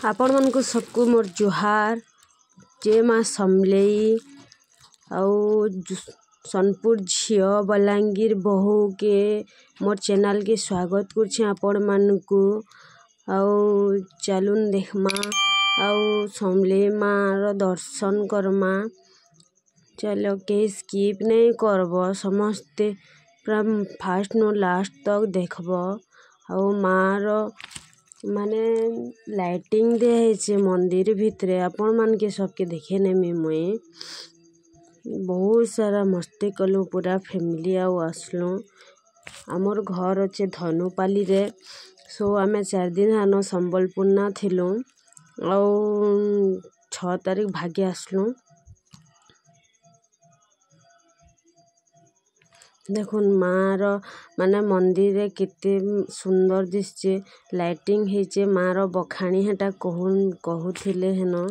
आपण मानक सबको मोर जुहार जय माँ समलेई आउ सोनपुर झियो बलांगीर बहु के मोर चैनल के स्वागत करछे आपण मानकु आउ चलुन देखमा आउ समलेई माँ रो दर्शन करमा। चलो के स्किप नहीं करबो समस्ते पूरा फास्ट नो लास्ट तक देखबो। आउ माँ रो माने लाइटिंग दिया मंदिर भितरे आपण मान के सबके देखे नेमी मुई बहुत सारा मस्ती कलु पूरा फैमिली आउ आसलु। आमर घर अच्छे धनुपाली रे सो आमे 4 दिन हानो संबलपुर ना थिलु आउ 6 तारीख भागे आसलु। देखुन माँ रो माने मंदिर रे कितने सुंदर दिसचे लाइटिंग हेचे माँ रो बखाणी हेटा कहूथिले हेनो।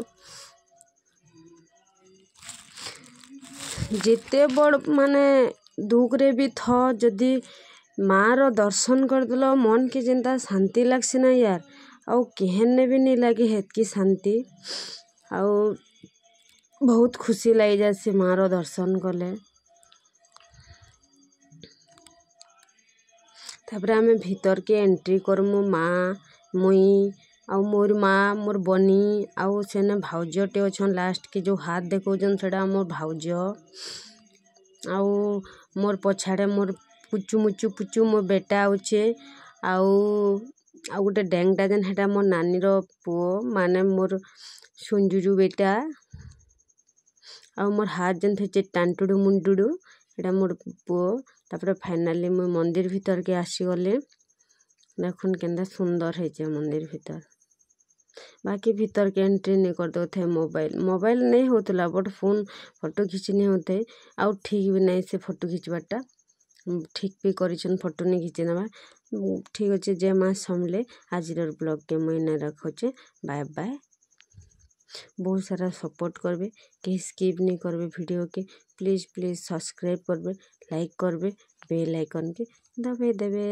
जिते बड़ माने दुख रे भी थ जदि माँ रो दर्शन कर दलो मन के जिंदा शांति लागसी ना यार आउ केहन ने भी नहीं लगे हेतकी शांति आउ बहुत खुशी लाई जासी माँ रो दर्शन कले। तापर आमे भीतर के एंट्री करमु माँ मुई आउ मोर माँ मोर बनी आउ सेने भाउजटे अछन लास्ट के जो हाथ देखौजन सेटा मोर भाउज आउ मोर पछाड़े मोर पुचू मोर बेटा आउचे आउ गोटे डेंगटा जन हेटा मोर नानी रो पुओ माने मोर सुंजुजु बेटा आउ मोर हाथ जन थे टांटुडू मुंडुडू एटा मोर पुओ। तापर फाइनली मुई मंदिर भीतर के आसी गले देखुन केंदा सुंदर हेचे मंदिर भीतर बाकी भीतर के एंट्री नहीं कर दो थे मोबाइल नहीं होतला बट फोन फोटो खींच नहीं होते आउ ठीक भी नहीं से फोटो खींचवाटा ठीक भी करिछन फोटो नहीं खींचे नबा ठीक अच्छे। जय माँ समले आज ब्लॉग के महीने रखोचे बाय बाय। बहुत सारा सपोर्ट करबे के स्किप नहीं करबे वीडियो के प्लीज सब्सक्राइब करबे लाइक करबे बेल आइकन के दबे देबे।